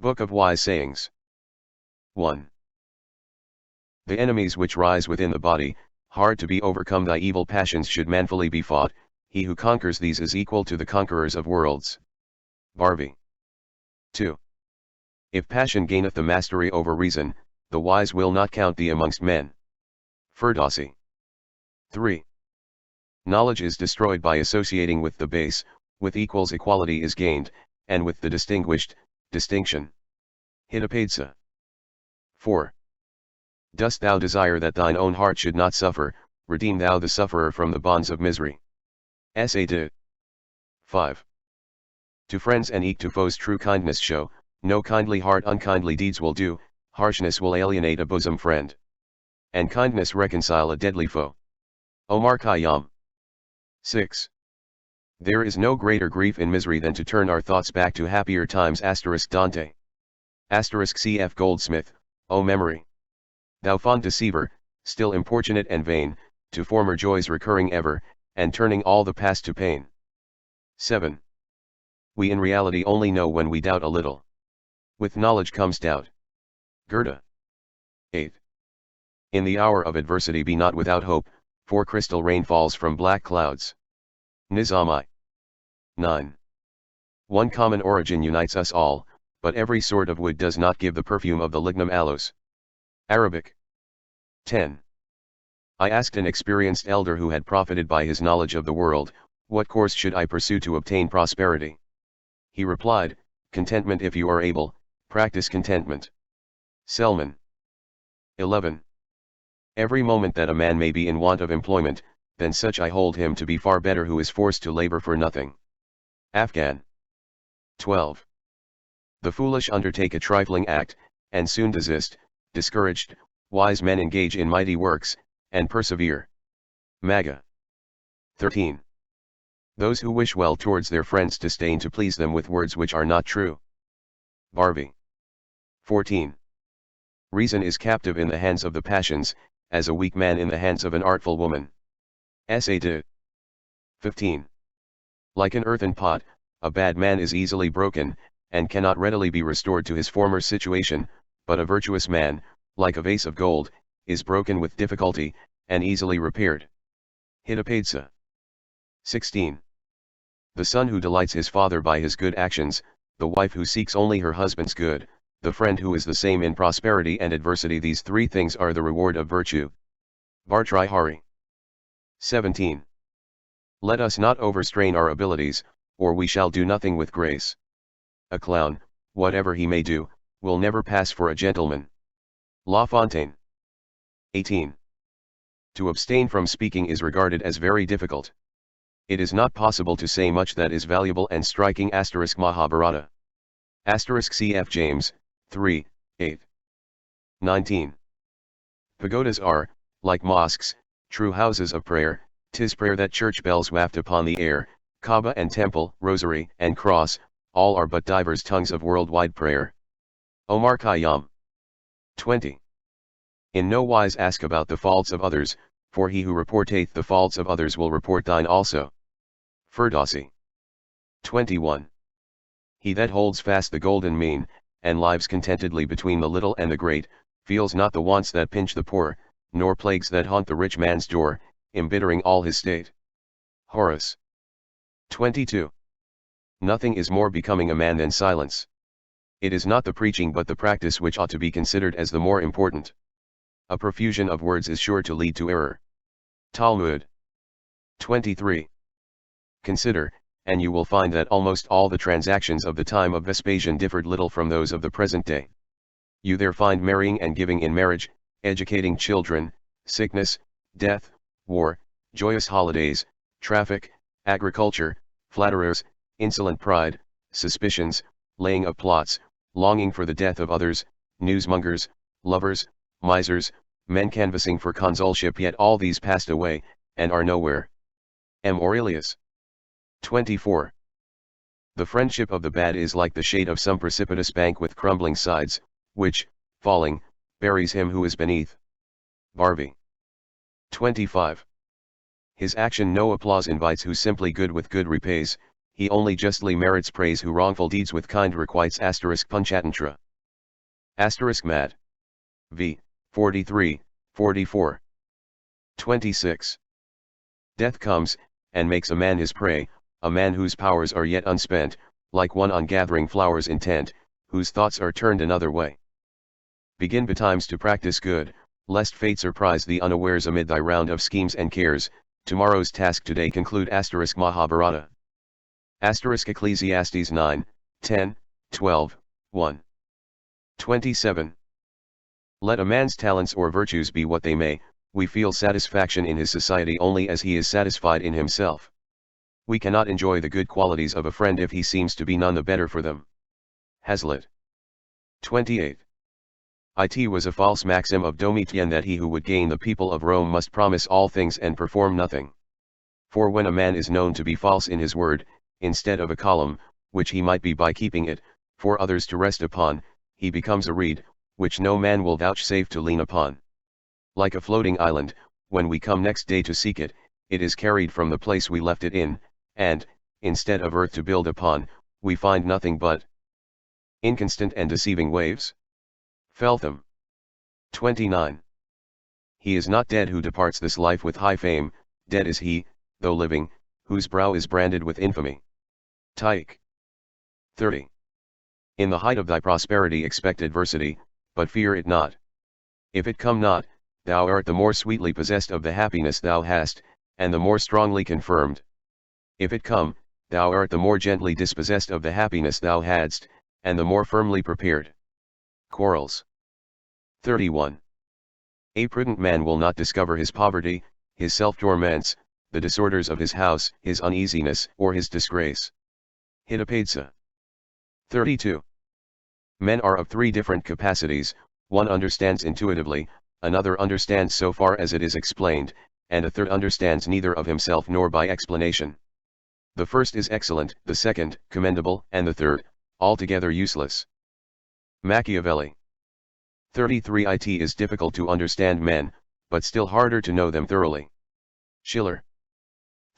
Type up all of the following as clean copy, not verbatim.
Book of Wise Sayings. 1. The enemies which rise within the body, hard to be overcome, thy evil passions should manfully be fought, he who conquers these is equal to the conquerors of worlds. Varvi. 2. If passion gaineth the mastery over reason, the wise will not count thee amongst men. Ferdowsi. 3. Knowledge is destroyed by associating with the base, with equals equality is gained, and with the distinguished, distinction. Hitapadsa. 4. Dost thou desire that thine own heart should not suffer, redeem thou the sufferer from the bonds of misery. Sa. 5. To friends and eke to foes true kindness show, no kindly heart unkindly deeds will do, harshness will alienate a bosom friend. And kindness reconcile a deadly foe. Omar Khayyam. 6. There is no greater grief in misery than to turn our thoughts back to happier times. Dante. Cf. Goldsmith, O memory! Thou fond deceiver, still importunate and vain, to former joys recurring ever, and turning all the past to pain. 7. We in reality only know when we doubt a little. With knowledge comes doubt. Goethe. 8. In the hour of adversity be not without hope, for crystal rain falls from black clouds. Nizami. 9. One common origin unites us all, but every sort of wood does not give the perfume of the lignum aloes. Arabic. 10. I asked an experienced elder who had profited by his knowledge of the world, what course should I pursue to obtain prosperity? He replied, contentment. If you are able, practice contentment. Selman. 11. Every moment that a man may be in want of employment, then such I hold him to be far better who is forced to labor for nothing. Afghan. 12. The foolish undertake a trifling act, and soon desist, discouraged. Wise men engage in mighty works, and persevere. Maga. 13. Those who wish well towards their friends disdain to please them with words which are not true. Bharvi. 14. Reason is captive in the hands of the passions, as a weak man in the hands of an artful woman. Sa. 15. Like an earthen pot, a bad man is easily broken, and cannot readily be restored to his former situation, but a virtuous man, like a vase of gold, is broken with difficulty, and easily repaired. Hitapadsa. 16. The son who delights his father by his good actions, the wife who seeks only her husband's good, the friend who is the same in prosperity and adversity, these three things are the reward of virtue. Bhartrihari. 17. Let us not overstrain our abilities, or we shall do nothing with grace. A clown, whatever he may do, will never pass for a gentleman. La Fontaine. 18. To abstain from speaking is regarded as very difficult. It is not possible to say much that is valuable and striking. Mahabharata. Cf. James, 3, 8. 19. Pagodas are, like mosques, true houses of prayer. 'Tis prayer that church bells waft upon the air. Kaaba and temple, rosary and cross, all are but divers tongues of worldwide prayer. Omar Khayyam. 20. In no wise ask about the faults of others, for he who reporteth the faults of others will report thine also. Ferdowsi. 21. He that holds fast the golden mean, and lives contentedly between the little and the great, feels not the wants that pinch the poor, nor plagues that haunt the rich man's door, embittering all his state. Horace. 22. Nothing is more becoming a man than silence. It is not the preaching but the practice which ought to be considered as the more important. A profusion of words is sure to lead to error. Talmud. 23. Consider, and you will find that almost all the transactions of the time of Vespasian differed little from those of the present day. You there find marrying and giving in marriage, educating children, sickness, death, war, joyous holidays, traffic, agriculture, flatterers, insolent pride, suspicions, laying of plots, longing for the death of others, newsmongers, lovers, misers, men canvassing for consulship, yet all these passed away, and are nowhere. M. Aurelius. 24. The friendship of the bad is like the shade of some precipitous bank with crumbling sides, which, falling, buries him who is beneath. Bharvi. 25. His action no applause invites, who simply good with good repays, he only justly merits praise who wrongful deeds with kind requites * punchatantra. * Mat. v. 43, 44. 26. Death comes, and makes a man his prey, a man whose powers are yet unspent, like one on gathering flowers intent, whose thoughts are turned another way. Begin betimes to practice good, lest fate surprise thee unawares amid thy round of schemes and cares. Tomorrow's task today conclude * Mahabharata. * Ecclesiastes 9, 10, 12, 1. 27. Let a man's talents or virtues be what they may, we feel satisfaction in his society only as he is satisfied in himself. We cannot enjoy the good qualities of a friend if he seems to be none the better for them. Hazlitt. 28. It was a false maxim of Domitian that he who would gain the people of Rome must promise all things and perform nothing. For when a man is known to be false in his word, instead of a column, which he might be by keeping it, for others to rest upon, he becomes a reed, which no man will vouchsafe to lean upon. Like a floating island, when we come next day to seek it, it is carried from the place we left it in, and, instead of earth to build upon, we find nothing but inconstant and deceiving waves. Feltham. 29. He is not dead who departs this life with high fame, dead is he, though living, whose brow is branded with infamy. Tyche. 30. In the height of thy prosperity expect adversity, but fear it not. If it come not, thou art the more sweetly possessed of the happiness thou hast, and the more strongly confirmed. If it come, thou art the more gently dispossessed of the happiness thou hadst, and the more firmly prepared. Quarles. 31. A prudent man will not discover his poverty, his self-torments, the disorders of his house, his uneasiness, or his disgrace. Hitopadesa. 32. Men are of three different capacities, one understands intuitively, another understands so far as it is explained, and a third understands neither of himself nor by explanation. The first is excellent, the second, commendable, and the third, altogether useless. Machiavelli. 33. It is difficult to understand men, but still harder to know them thoroughly. Schiller.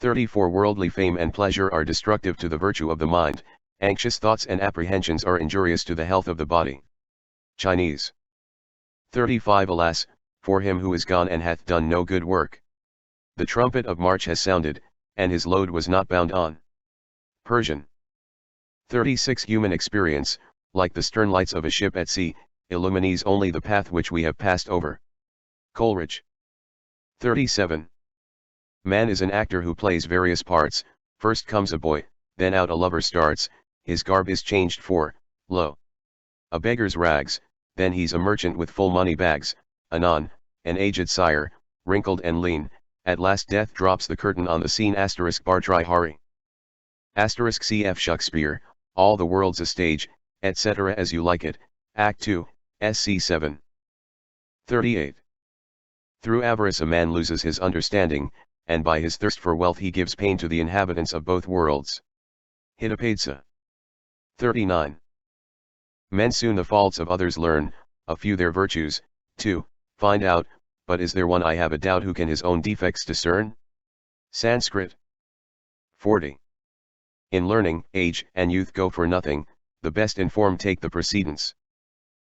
34. Worldly fame and pleasure are destructive to the virtue of the mind, anxious thoughts and apprehensions are injurious to the health of the body. Chinese. 35. Alas, for him who is gone and hath done no good work. The trumpet of March has sounded, and his load was not bound on. Persian. 36. Human experience, like the stern lights of a ship at sea, illumines only the path which we have passed over. Coleridge. 37. Man is an actor who plays various parts, first comes a boy, then out a lover starts, his garb is changed for, lo, a beggar's rags, then he's a merchant with full money bags, anon, an aged sire, wrinkled and lean, at last death drops the curtain on the scene. * Bhartrihari. Cf. Shakespeare, All the World's a Stage, etc. As You Like It, Act 2, SC 7. 38. Through avarice a man loses his understanding, and by his thirst for wealth he gives pain to the inhabitants of both worlds. Hitopadesa. 39. Men soon the faults of others learn, a few their virtues, to find out, but is there one I have a doubt who can his own defects discern? Sanskrit. 40. In learning, age and youth go for nothing, the best informed take the precedence.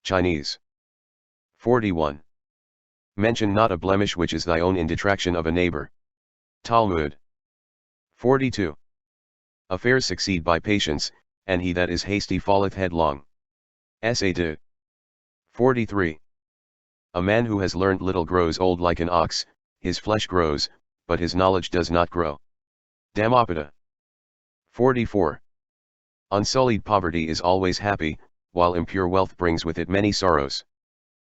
Chinese. 41. Mention not a blemish which is thy own in detraction of a neighbor. Talmud. 42. Affairs succeed by patience, and he that is hasty falleth headlong. Essay 43. A man who has learnt little grows old like an ox, his flesh grows, but his knowledge does not grow. Dhammapada. 44. Unsullied poverty is always happy, while impure wealth brings with it many sorrows.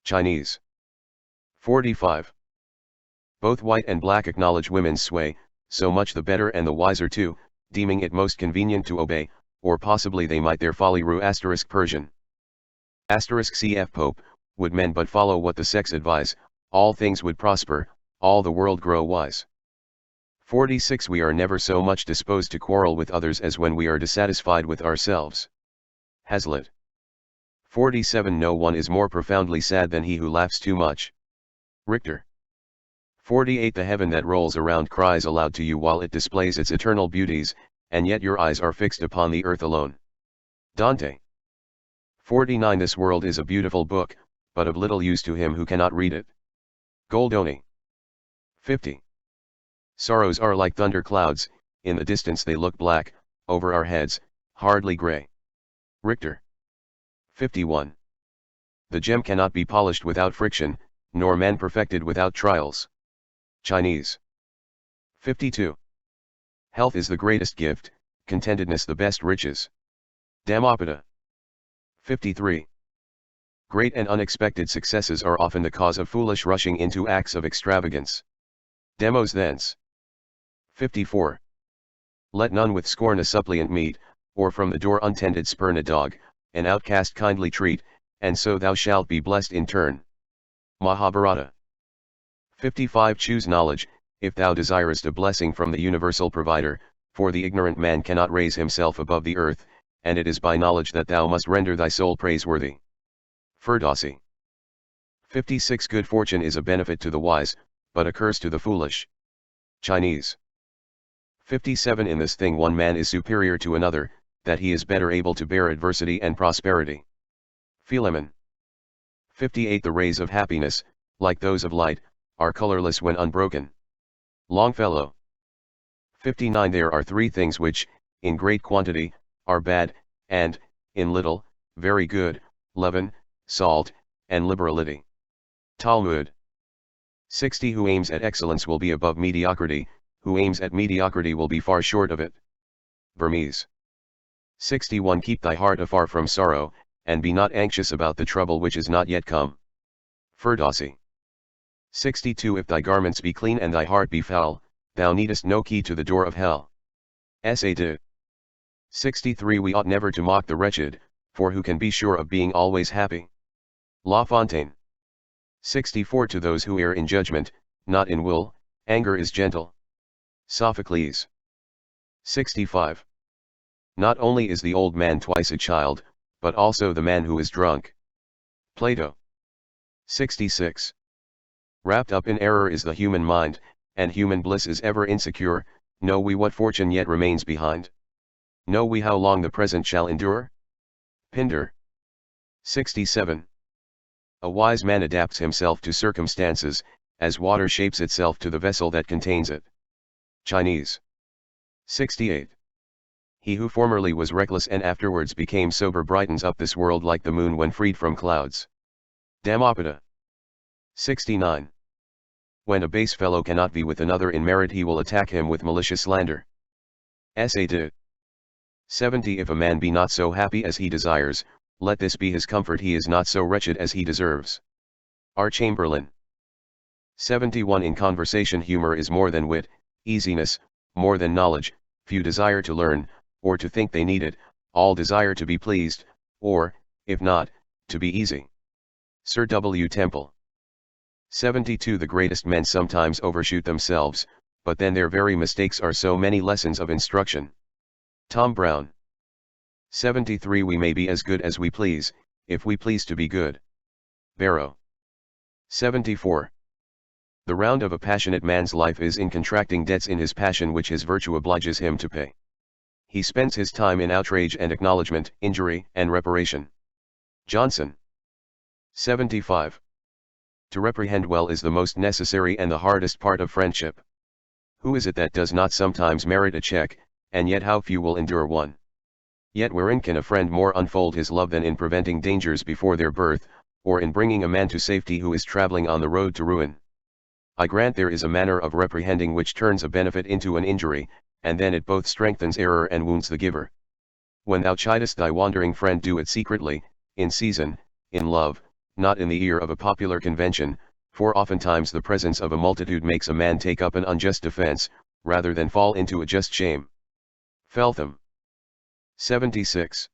Chinese. 45. Both white and black acknowledge women's sway, so much the better and the wiser too, deeming it most convenient to obey, or possibly they might their folly rue. Persian. Cf. Pope, would men but follow what the sex advise, all things would prosper, all the world grow wise. 46. We are never so much disposed to quarrel with others as when we are dissatisfied with ourselves. Hazlitt. 47. No one is more profoundly sad than he who laughs too much. Richter. 48. The heaven that rolls around cries aloud to you while it displays its eternal beauties, and yet your eyes are fixed upon the earth alone. Dante. 49. This world is a beautiful book, but of little use to him who cannot read it. Goldoni. 50. Sorrows are like thunder clouds, in the distance they look black, over our heads, hardly grey. Richter. 51. The gem cannot be polished without friction, nor man perfected without trials. Chinese. 52. Health is the greatest gift, contentedness the best riches. Dhammapada. 53. Great and unexpected successes are often the cause of foolish rushing into acts of extravagance. Demos thence. 54. Let none with scorn a suppliant meet, or from the door untended spurn a dog, an outcast kindly treat, and so thou shalt be blessed in turn. Mahabharata. 55. Choose knowledge, if thou desirest a blessing from the universal provider, for the ignorant man cannot raise himself above the earth, and it is by knowledge that thou must render thy soul praiseworthy. Ferdowsi. 56. Good fortune is a benefit to the wise, but a curse to the foolish. Chinese. 57. In this thing one man is superior to another, that he is better able to bear adversity and prosperity. Philemon. 58. The rays of happiness, like those of light, are colorless when unbroken. Longfellow. 59. There are three things which, in great quantity, are bad, and, in little, very good: leaven, salt, and liberality. Talmud. 60. Who aims at excellence will be above mediocrity, who aims at mediocrity will be far short of it. Burmese. 61. Keep thy heart afar from sorrow, and be not anxious about the trouble which is not yet come. Ferdowsi. 62. If thy garments be clean and thy heart be foul, thou needest no key to the door of hell. Sa'd. 63. We ought never to mock the wretched, for who can be sure of being always happy? La Fontaine. 64. To those who err in judgment, not in will, anger is gentle. Sophocles. 65. Not only is the old man twice a child, but also the man who is drunk. Plato. 66. Wrapped up in error is the human mind, and human bliss is ever insecure. Know we what fortune yet remains behind? Know we how long the present shall endure? Pindar. 67. A wise man adapts himself to circumstances, as water shapes itself to the vessel that contains it. Chinese. 68. He who formerly was reckless and afterwards became sober brightens up this world like the moon when freed from clouds. Dhammapada. 69. When a base fellow cannot be with another in merit, he will attack him with malicious slander. Sa'd. 70. If a man be not so happy as he desires, let this be his comfort: he is not so wretched as he deserves. R. Chamberlain. 71. In conversation humor is more than wit, easiness, more than knowledge. Few desire to learn, or to think they need it, all desire to be pleased, or, if not, to be easy. Sir W. Temple. 72. The greatest men sometimes overshoot themselves, but then their very mistakes are so many lessons of instruction. Tom Brown. 73. We may be as good as we please, if we please to be good. Barrow. 74. The round of a passionate man's life is in contracting debts in his passion which his virtue obliges him to pay. He spends his time in outrage and acknowledgement, injury and reparation. Johnson. 75. To reprehend well is the most necessary and the hardest part of friendship. Who is it that does not sometimes merit a check, and yet how few will endure one? Yet wherein can a friend more unfold his love than in preventing dangers before their birth, or in bringing a man to safety who is traveling on the road to ruin? I grant there is a manner of reprehending which turns a benefit into an injury, and then it both strengthens error and wounds the giver. When thou chidest thy wandering friend, do it secretly, in season, in love, not in the ear of a popular convention, for oftentimes the presence of a multitude makes a man take up an unjust offense, rather than fall into a just shame. Feltham. 76.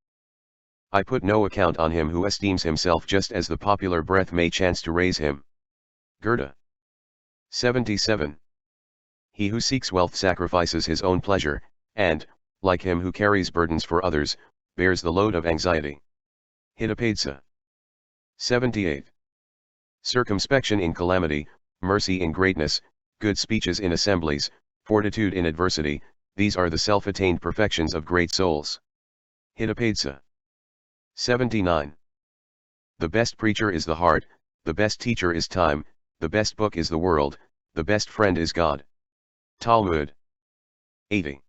I put no account on him who esteems himself just as the popular breath may chance to raise him. Goethe. 77. He who seeks wealth sacrifices his own pleasure, and, like him who carries burdens for others, bears the load of anxiety. Hitopadesa. 78. Circumspection in calamity, mercy in greatness, good speeches in assemblies, fortitude in adversity, these are the self-attained perfections of great souls. Hitopadesa. 79. The best preacher is the heart, the best teacher is time, the best book is the world, the best friend is God. Talmud. 80.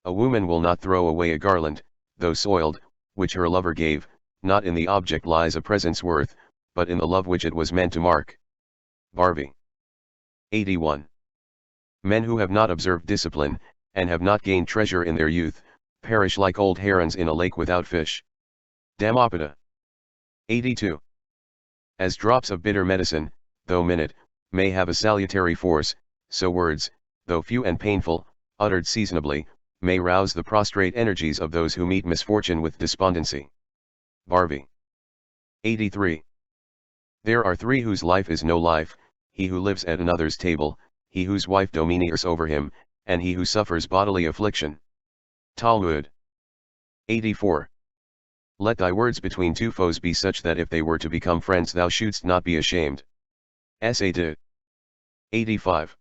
A woman will not throw away a garland, though soiled, which her lover gave, not in the object lies a present's worth, but in the love which it was meant to mark. Bharvi. 81. Men who have not observed discipline, and have not gained treasure in their youth, perish like old herons in a lake without fish. Dhammapada. 82. As drops of bitter medicine, though minute, may have a salutary force, so words, though few and painful, uttered seasonably, may rouse the prostrate energies of those who meet misfortune with despondency. Bharvi. 83. There are three whose life is no life: he who lives at another's table, he whose wife domineers over him, and he who suffers bodily affliction. Talmud. 84. Let thy words between two foes be such that if they were to become friends thou shouldst not be ashamed. Sa'd. 85.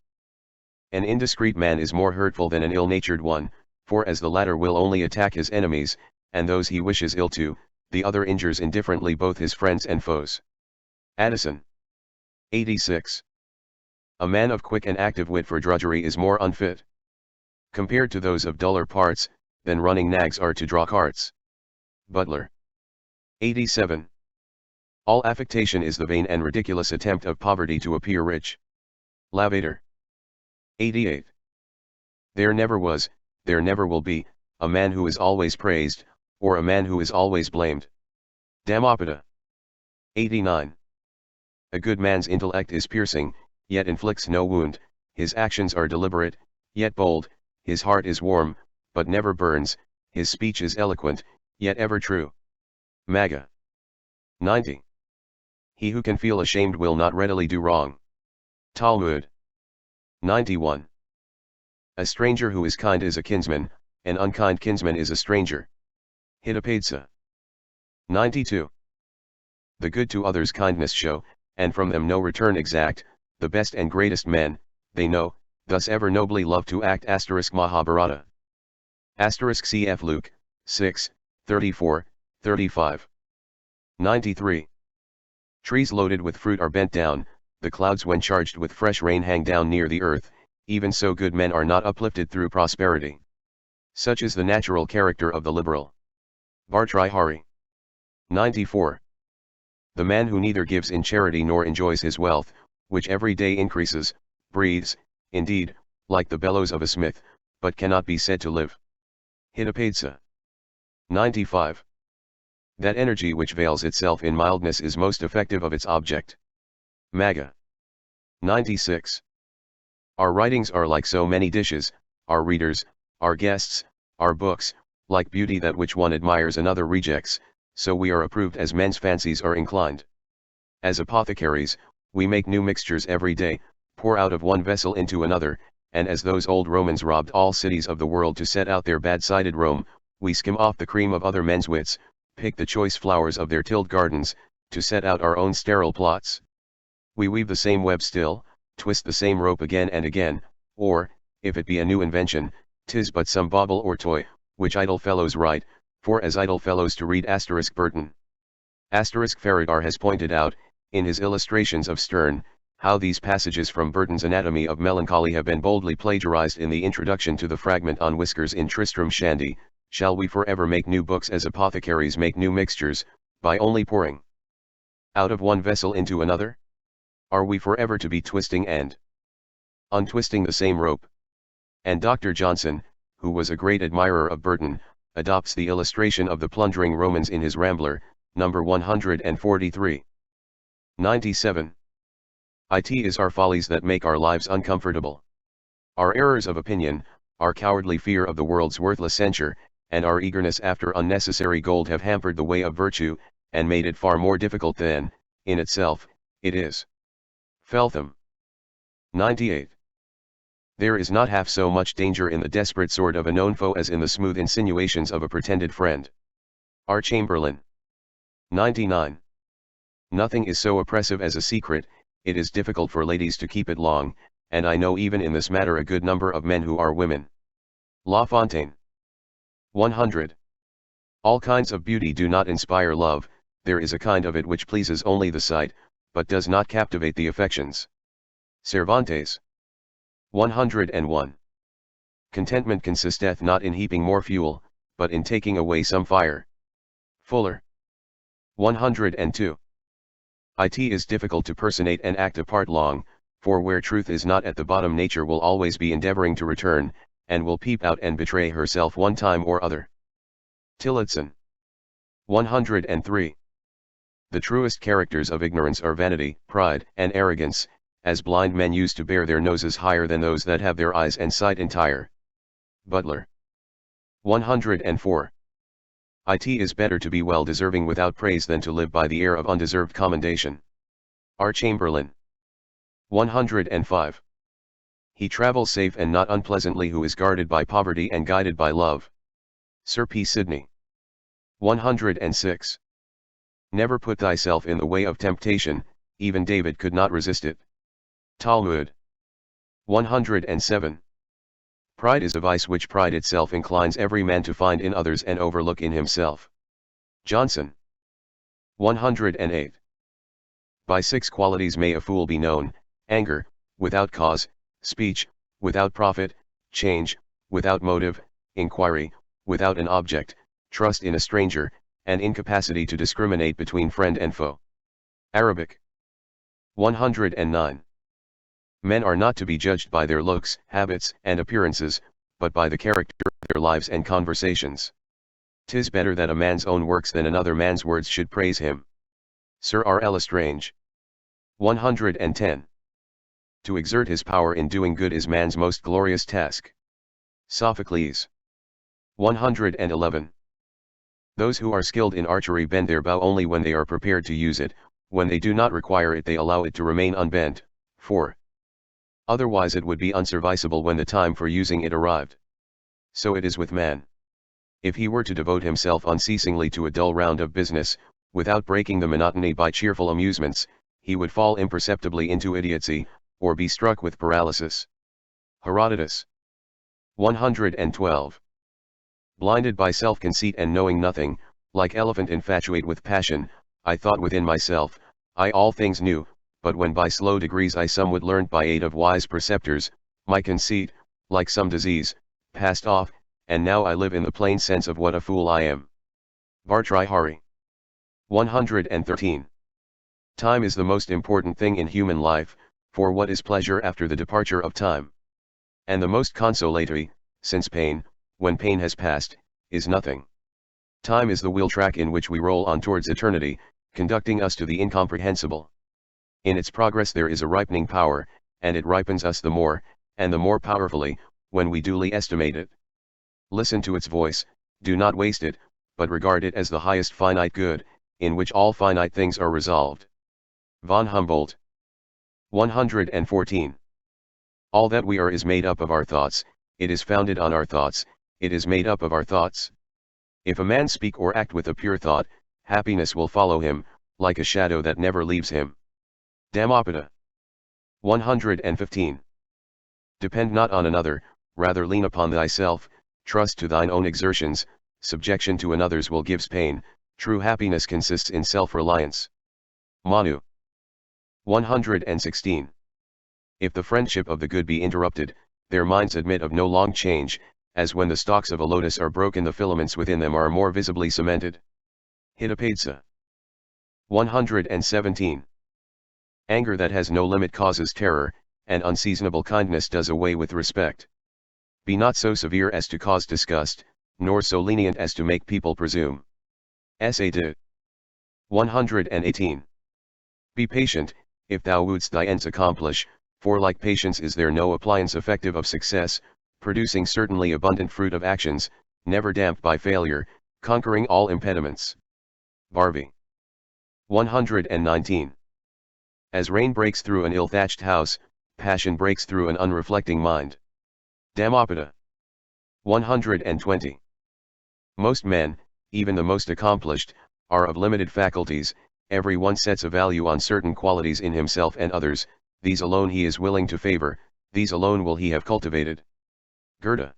An indiscreet man is more hurtful than an ill-natured one, for as the latter will only attack his enemies, and those he wishes ill to, the other injures indifferently both his friends and foes. Addison. 86. A man of quick and active wit for drudgery is more unfit, compared to those of duller parts, than running nags are to draw carts. Butler. 87. All affectation is the vain and ridiculous attempt of poverty to appear rich. Lavater. 88. There never was, there never will be, a man who is always praised, or a man who is always blamed. Dhammapada. 89. A good man's intellect is piercing, yet inflicts no wound, his actions are deliberate, yet bold, his heart is warm, but never burns, his speech is eloquent, yet ever true. Magga. 90. He who can feel ashamed will not readily do wrong. Talmud. 91. A stranger who is kind is a kinsman, an unkind kinsman is a stranger. Hitopadesa. 92. The good to others kindness show, and from them no return exact, the best and greatest men, they know, thus ever nobly love to act. Mahabharata. Cf. Luke, 6, 34, 35. 93. Trees loaded with fruit are bent down, the clouds when charged with fresh rain hang down near the earth, even so good men are not uplifted through prosperity. Such is the natural character of the liberal. Bhartrihari. 94. The man who neither gives in charity nor enjoys his wealth, which every day increases, breathes, indeed, like the bellows of a smith, but cannot be said to live. Hitopadesa. 95. That energy which veils itself in mildness is most effective of its object. Magga. 96. Our writings are like so many dishes, our readers, our guests, our books, like beauty that which one admires another rejects, so we are approved as men's fancies are inclined. As apothecaries, we make new mixtures every day, pour out of one vessel into another, and as those old Romans robbed all cities of the world to set out their bad-sided Rome, we skim off the cream of other men's wits, pick the choice flowers of their tilled gardens, to set out our own sterile plots. We weave the same web still, twist the same rope again and again, or, if it be a new invention, 'tis but some bauble or toy, which idle fellows write, for as idle fellows to read. Burton. Farradar has pointed out, in his illustrations of Sterne, how these passages from Burton's Anatomy of Melancholy have been boldly plagiarized in the introduction to the fragment on whiskers in Tristram Shandy. Shall we forever make new books as apothecaries make new mixtures, by only pouring out of one vessel into another? Are we forever to be twisting and untwisting the same rope? And Dr. Johnson, who was a great admirer of Burton, adopts the illustration of the plundering Romans in his Rambler, number 143. 97. It is our follies that make our lives uncomfortable. Our errors of opinion, our cowardly fear of the world's worthless censure, and our eagerness after unnecessary gold have hampered the way of virtue, and made it far more difficult than, in itself, it is. Feltham. 98. There is not half so much danger in the desperate sword of a known foe as in the smooth insinuations of a pretended friend. R. Chamberlain. 99. Nothing is so oppressive as a secret, it is difficult for ladies to keep it long, and I know even in this matter a good number of men who are women. La Fontaine. 100. All kinds of beauty do not inspire love, there is a kind of it which pleases only the sight, but does not captivate the affections. Cervantes. 101. Contentment consisteth not in heaping more fuel, but in taking away some fire. Fuller. 102. It is difficult to personate and act a part long, for where truth is not at the bottom nature will always be endeavoring to return, and will peep out and betray herself one time or other. Tillotson. 103. The truest characters of ignorance are vanity, pride, and arrogance, as blind men use to bear their noses higher than those that have their eyes and sight entire. Butler. 104. It is better to be well deserving without praise than to live by the air of undeserved commendation. R. Chamberlain. 105. He travels safe and not unpleasantly who is guarded by poverty and guided by love. Sir P. Sidney. 106. Never put thyself in the way of temptation, even David could not resist it. Talmud. 107. Pride is a vice which pride itself inclines every man to find in others and overlook in himself. Johnson. 108. By 6 qualities may a fool be known: anger, without cause; speech, without profit; change, without motive; inquiry, without an object; trust in a stranger, and incapacity to discriminate between friend and foe. Arabic. 109. Men are not to be judged by their looks, habits, and appearances, but by the character of their lives and conversations. 'Tis better that a man's own works than another man's words should praise him. Sir R. L'Estrange. 110. To exert his power in doing good is man's most glorious task. Sophocles. 111. Those who are skilled in archery bend their bow only when they are prepared to use it; when they do not require it they allow it to remain unbent, for otherwise it would be unserviceable when the time for using it arrived. So it is with man. If he were to devote himself unceasingly to a dull round of business, without breaking the monotony by cheerful amusements, he would fall imperceptibly into idiocy, or be struck with paralysis. Herodotus. 112. Blinded by self-conceit and knowing nothing, like elephant infatuate with passion, I thought within myself, I all things knew, but when by slow degrees I somewhat learned by aid of wise preceptors, my conceit, like some disease, passed off, and now I live in the plain sense of what a fool I am. Bhartrihari. 113. Time is the most important thing in human life, for what is pleasure after the departure of time? And the most consolatory, since pain, when pain has passed, is nothing. Time is the wheel track in which we roll on towards eternity, conducting us to the incomprehensible. In its progress there is a ripening power, and it ripens us the more, and the more powerfully, when we duly estimate it. Listen to its voice, do not waste it, but regard it as the highest finite good, in which all finite things are resolved. Von Humboldt. 114. All that we are is made up of our thoughts, it is founded on our thoughts, it is made up of our thoughts. If a man speak or act with a pure thought, happiness will follow him, like a shadow that never leaves him. Dhammapada. 115. Depend not on another, rather lean upon thyself, trust to thine own exertions; subjection to another's will gives pain; true happiness consists in self-reliance. Manu. 116. If the friendship of the good be interrupted, their minds admit of no long change, as when the stalks of a lotus are broken the filaments within them are more visibly cemented. Hitopadesa. 117. Anger that has no limit causes terror, and unseasonable kindness does away with respect. Be not so severe as to cause disgust, nor so lenient as to make people presume. S.A. de. 118. Be patient, if thou wouldst thy ends accomplish, for like patience is there no appliance effective of success, producing certainly abundant fruit of actions, never damped by failure, conquering all impediments. Barby. 119. As rain breaks through an ill-thatched house, passion breaks through an unreflecting mind. Dhammapada. 120. Most men, even the most accomplished, are of limited faculties, every one sets a value on certain qualities in himself and others, these alone he is willing to favor, these alone will he have cultivated. Goethe.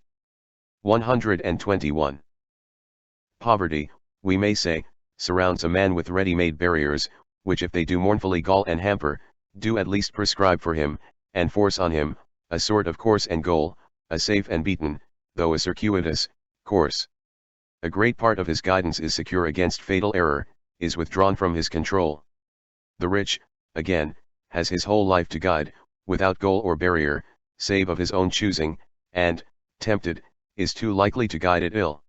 121. Poverty, we may say, surrounds a man with ready-made barriers, which if they do mournfully gall and hamper, do at least prescribe for him, and force on him, a sort of course and goal, a safe and beaten, though a circuitous, course. A great part of his guidance is secure against fatal error, is withdrawn from his control. The rich, again, has his whole life to guide, without goal or barrier, save of his own choosing, and, tempted, is too likely to guide it ill.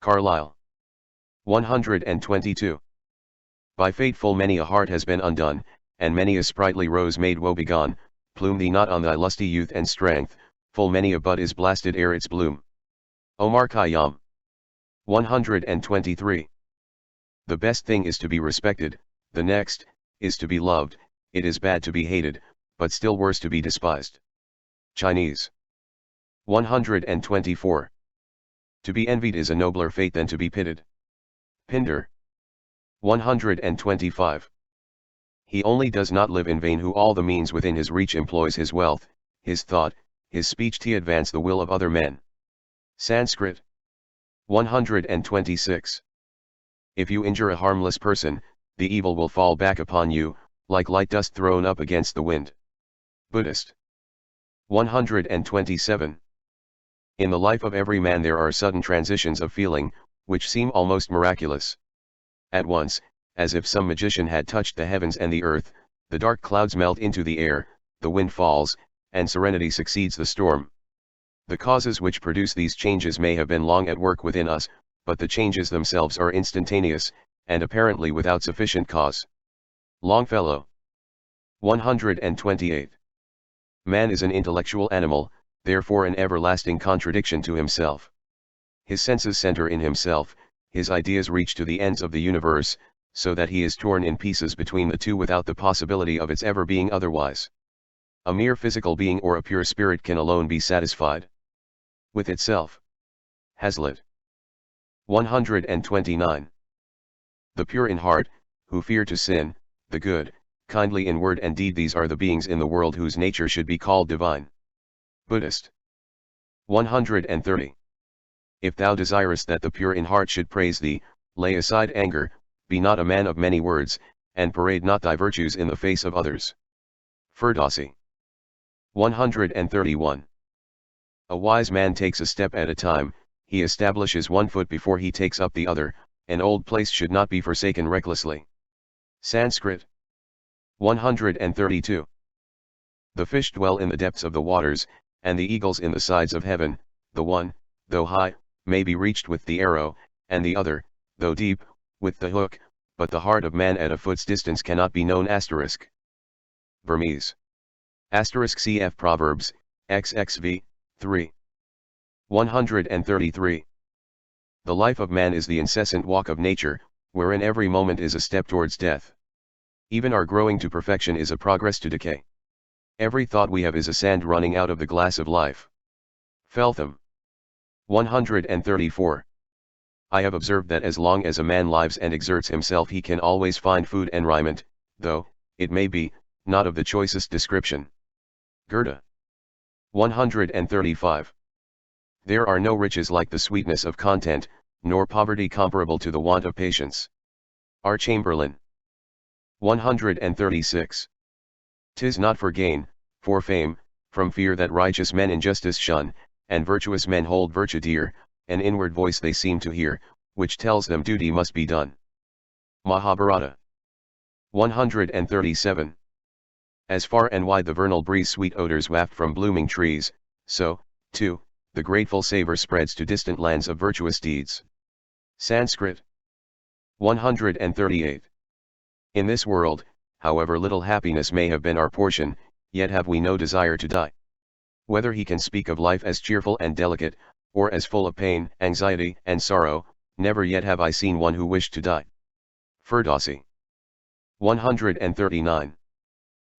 Carlyle. 122. By fate full many a heart has been undone, and many a sprightly rose made woebegone. Plume thee not on thy lusty youth and strength, full many a bud is blasted ere its bloom. Omar Khayyam. 123. The best thing is to be respected, the next, is to be loved. It is bad to be hated, but still worse to be despised. Chinese. 124. To be envied is a nobler fate than to be pitied. Pindar. 125. He only does not live in vain who all the means within his reach employs his wealth, his thought, his speech to advance the will of other men. Sanskrit. 126. If you injure a harmless person, the evil will fall back upon you, like light dust thrown up against the wind. Buddhist. 127. In the life of every man there are sudden transitions of feeling, which seem almost miraculous. At once, as if some magician had touched the heavens and the earth, the dark clouds melt into the air, the wind falls, and serenity succeeds the storm. The causes which produce these changes may have been long at work within us, but the changes themselves are instantaneous, and apparently without sufficient cause. Longfellow. 128. Man is an intellectual animal, therefore an everlasting contradiction to himself. His senses center in himself, his ideas reach to the ends of the universe, so that he is torn in pieces between the two without the possibility of its ever being otherwise. A mere physical being or a pure spirit can alone be satisfied with itself. Hazlitt. 129. The pure in heart, who fear to sin, the good, kindly in word and deed, these are the beings in the world whose nature should be called divine. Buddhist. 130. If thou desirest that the pure in heart should praise thee, lay aside anger, be not a man of many words, and parade not thy virtues in the face of others. Ferdowsi. 131. A wise man takes a step at a time, he establishes one foot before he takes up the other, an old place should not be forsaken recklessly. Sanskrit. 132. The fish dwell in the depths of the waters, and the eagles in the sides of heaven, the one, though high, may be reached with the arrow, and the other, though deep, with the hook, but the heart of man at a foot's distance cannot be known. Burmese. Cf. Proverbs, XXV, 3. 133. The life of man is the incessant walk of nature, wherein every moment is a step towards death. Even our growing to perfection is a progress to decay. Every thought we have is a sand running out of the glass of life. Feltham. 134. I have observed that as long as a man lives and exerts himself he can always find food and raiment, though, it may be, not of the choicest description. Goethe. 135. There are no riches like the sweetness of content, nor poverty comparable to the want of patience. R. Chamberlain. 136. 'Tis not for gain, for fame, from fear that righteous men injustice shun, and virtuous men hold virtue dear, an inward voice they seem to hear, which tells them duty must be done. Mahabharata. 137. As far and wide the vernal breeze sweet odors waft from blooming trees, so, too, the grateful savor spreads to distant lands of virtuous deeds. Sanskrit. 138. In this world, however little happiness may have been our portion, yet have we no desire to die. Whether he can speak of life as cheerful and delicate, or as full of pain, anxiety, and sorrow, never yet have I seen one who wished to die. Ferdowsi. 139.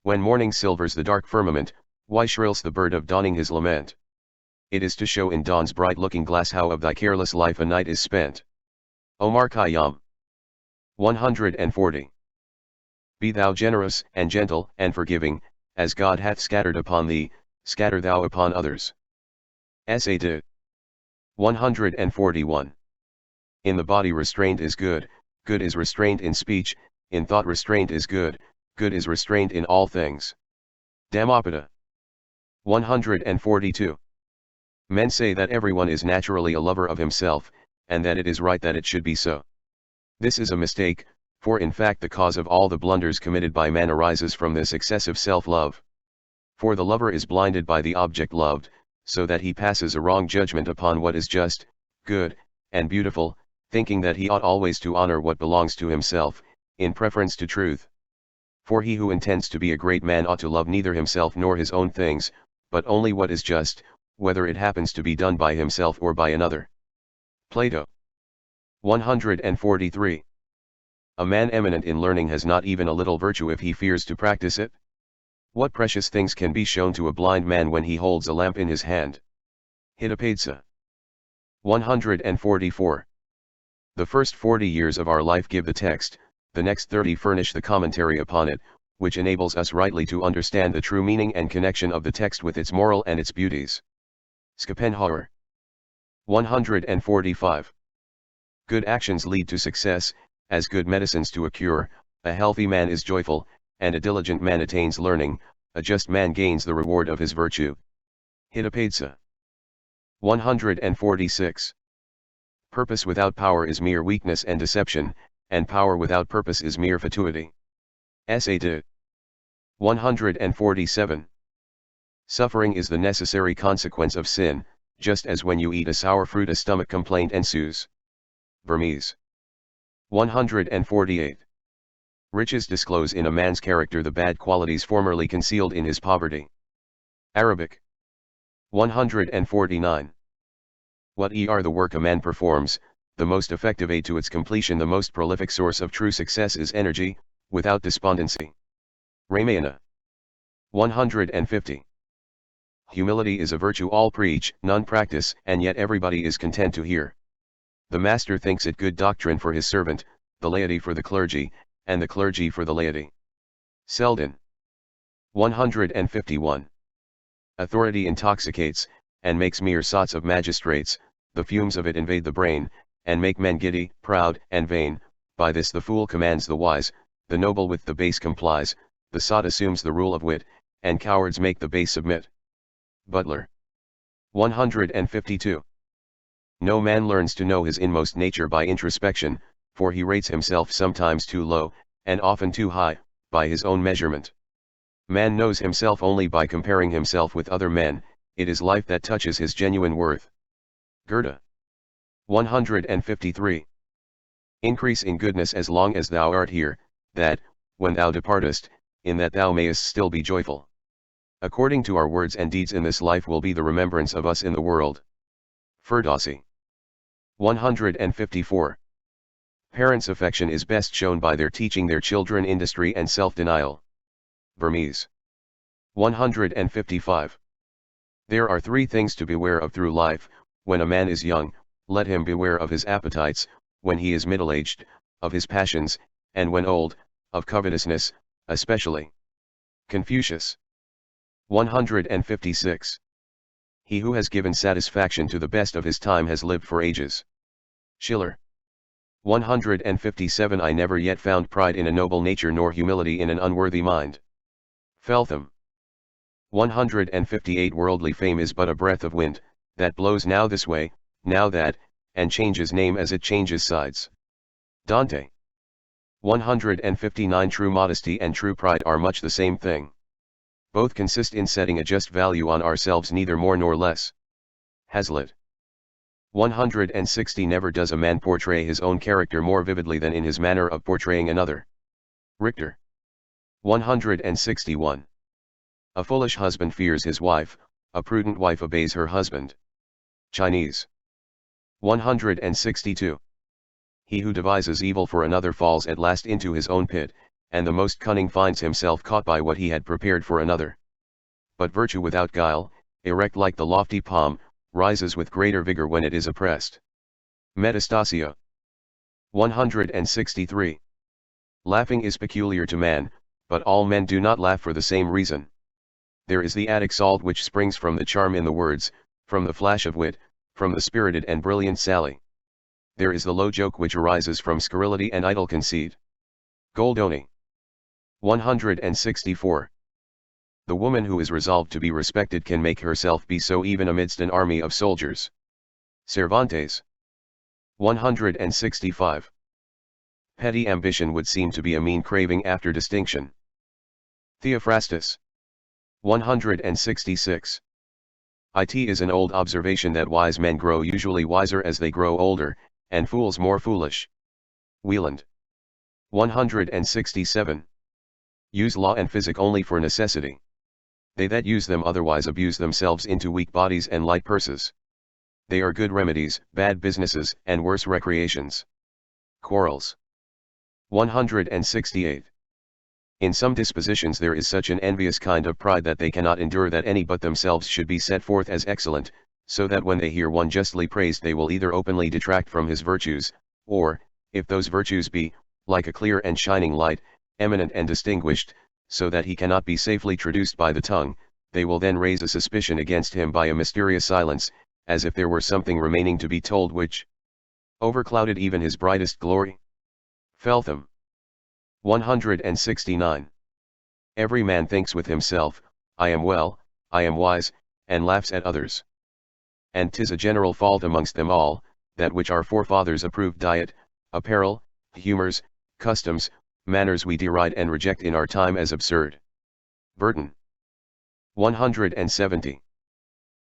When morning silvers the dark firmament, why shrills the bird of dawning his lament? It is to show in dawn's bright looking glass how of thy careless life a night is spent. Omar Khayyam. 140. Be thou generous, and gentle, and forgiving, as God hath scattered upon thee, scatter thou upon others. S.A. de 141. In the body restraint is good, good is restraint in speech, in thought restraint is good, good is restraint in all things. Dhammapada. 142. Men say that everyone is naturally a lover of himself, and that it is right that it should be so. This is a mistake, for in fact the cause of all the blunders committed by man arises from this excessive self-love. For the lover is blinded by the object loved, so that he passes a wrong judgment upon what is just, good, and beautiful, thinking that he ought always to honor what belongs to himself, in preference to truth. For he who intends to be a great man ought to love neither himself nor his own things, but only what is just, whether it happens to be done by himself or by another. Plato. 143. A man eminent in learning has not even a little virtue if he fears to practice it. What precious things can be shown to a blind man when he holds a lamp in his hand? Hitopadesa. 144. The first 40 years of our life give the text, the next 30 furnish the commentary upon it, which enables us rightly to understand the true meaning and connection of the text with its moral and its beauties. Schopenhauer. 145. Good actions lead to success, as good medicines to a cure. A healthy man is joyful, and a diligent man attains learning, a just man gains the reward of his virtue. Hitopadesa. 146. Purpose without power is mere weakness and deception, and power without purpose is mere fatuity. Essay 2. 147. Suffering is the necessary consequence of sin, just as when you eat a sour fruit a stomach complaint ensues. Burmese. 148. Riches disclose in a man's character the bad qualities formerly concealed in his poverty. Arabic. 149. What are the work a man performs, the most effective aid to its completion, the most prolific source of true success is energy, without despondency. Ramayana. 150. Humility is a virtue all preach, none practice, and yet everybody is content to hear. The master thinks it good doctrine for his servant, the laity for the clergy, and the clergy for the laity. Selden. 151. Authority intoxicates, and makes mere sots of magistrates, the fumes of it invade the brain, and make men giddy, proud, and vain. By this the fool commands the wise, the noble with the base complies, the sot assumes the rule of wit, and cowards make the base submit. Butler. 152. No man learns to know his inmost nature by introspection, for he rates himself sometimes too low, and often too high, by his own measurement. Man knows himself only by comparing himself with other men, it is life that touches his genuine worth. Goethe. 153. Increase in goodness as long as thou art here, that, when thou departest, in that thou mayest still be joyful. According to our words and deeds in this life will be the remembrance of us in the world. Ferdowsi. 154. Parents' affection is best shown by their teaching their children industry and self-denial. Burmese. 155. There are 3 things to beware of through life. When a man is young, let him beware of his appetites, when he is middle-aged, of his passions, and when old, of covetousness, especially. Confucius. 156. He who has given satisfaction to the best of his time has lived for ages. Schiller. 157. I never yet found pride in a noble nature nor humility in an unworthy mind. Feltham. 158. Worldly fame is but a breath of wind, that blows now this way, now that, and changes name as it changes sides. Dante. 159. True modesty and true pride are much the same thing. Both consist in setting a just value on ourselves, neither more nor less. Hazlitt. 160. Never does a man portray his own character more vividly than in his manner of portraying another. Richter. 161. A foolish husband fears his wife, a prudent wife obeys her husband. Chinese. 162. He who devises evil for another falls at last into his own pit, and the most cunning finds himself caught by what he had prepared for another. But virtue without guile, erect like the lofty palm, rises with greater vigor when it is oppressed. Metastasio. 163. Laughing is peculiar to man, but all men do not laugh for the same reason. There is the Attic salt which springs from the charm in the words, from the flash of wit, from the spirited and brilliant sally. There is the low joke which arises from scurrility and idle conceit. Goldoni. 164. The woman who is resolved to be respected can make herself be so even amidst an army of soldiers. Cervantes. 165. Petty ambition would seem to be a mean craving after distinction. Theophrastus. 166. It is an old observation that wise men grow usually wiser as they grow older, and fools more foolish. Wieland. 167. Use law and physic only for necessity. They that use them otherwise abuse themselves into weak bodies and light purses. They are good remedies, bad businesses, and worse recreations. Quarrels. 168. In some dispositions there is such an envious kind of pride that they cannot endure that any but themselves should be set forth as excellent, so that when they hear one justly praised they will either openly detract from his virtues, or, if those virtues be, like a clear and shining light, eminent and distinguished, so that he cannot be safely traduced by the tongue, they will then raise a suspicion against him by a mysterious silence, as if there were something remaining to be told which overclouded even his brightest glory. Feltham. 169. Every man thinks with himself, I am well, I am wise, and laughs at others. And 'tis a general fault amongst them all, that which our forefathers approved diet, apparel, humours, customs, manners we deride and reject in our time as absurd. Burton. 170.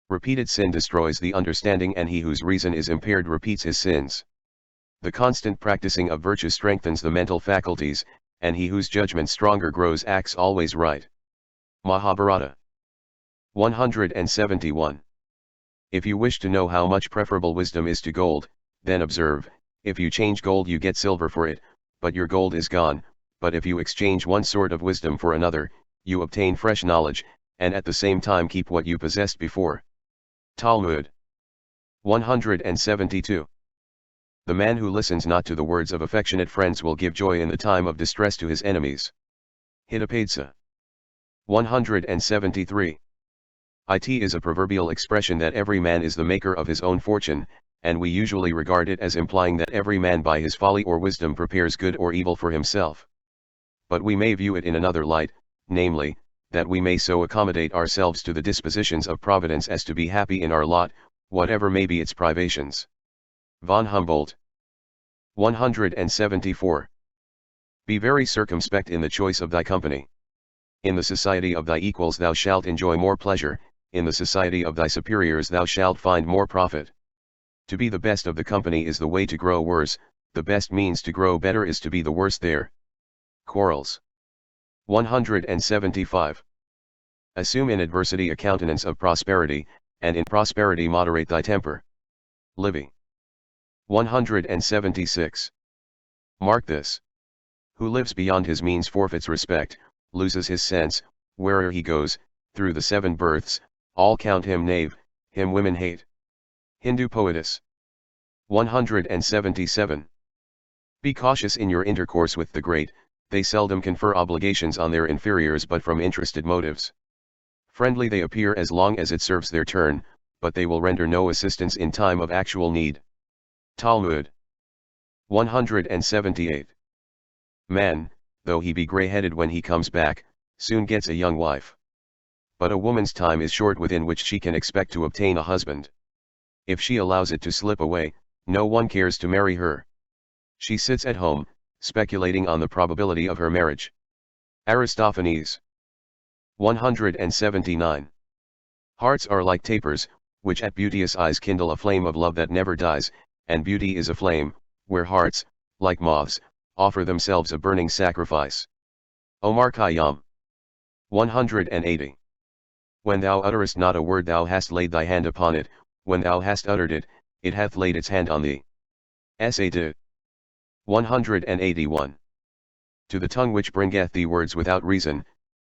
Repeated sin destroys the understanding, and he whose reason is impaired repeats his sins. The constant practicing of virtue strengthens the mental faculties, and he whose judgment stronger grows acts always right. Mahabharata. 171. If you wish to know how much preferable wisdom is to gold, then observe, if you change gold you get silver for it, but your gold is gone, but if you exchange one sort of wisdom for another, you obtain fresh knowledge, and at the same time keep what you possessed before. Talmud. 172. The man who listens not to the words of affectionate friends will give joy in the time of distress to his enemies. Hitopadesa. 173. It is a proverbial expression that every man is the maker of his own fortune, and we usually regard it as implying that every man by his folly or wisdom prepares good or evil for himself. But we may view it in another light, namely, that we may so accommodate ourselves to the dispositions of Providence as to be happy in our lot, whatever may be its privations. Von Humboldt. 174. Be very circumspect in the choice of thy company. In the society of thy equals thou shalt enjoy more pleasure, in the society of thy superiors thou shalt find more profit. To be the best of the company is the way to grow worse, the best means to grow better is to be the worst there. Quarrels. 175. Assume in adversity a countenance of prosperity, and in prosperity moderate thy temper. Livy. 176. Mark this. Who lives beyond his means forfeits respect, loses his sense, where'er he goes, through the 7 births, all count him knave, him women hate. Hindu Poetess. 177. Be cautious in your intercourse with the great, they seldom confer obligations on their inferiors but from interested motives. Friendly they appear as long as it serves their turn, but they will render no assistance in time of actual need. Talmud. 178. Man, though he be grey-headed when he comes back, soon gets a young wife. But a woman's time is short within which she can expect to obtain a husband. If she allows it to slip away, no one cares to marry her. She sits at home, speculating on the probability of her marriage. Aristophanes. 179. Hearts are like tapers, which at beauteous eyes kindle a flame of love that never dies, and beauty is a flame, where hearts, like moths, offer themselves a burning sacrifice. Omar Khayyam. 180. When thou utterest not a word thou hast laid thy hand upon it, when thou hast uttered it, it hath laid its hand on thee. Essay 181. To the tongue which bringeth thee words without reason,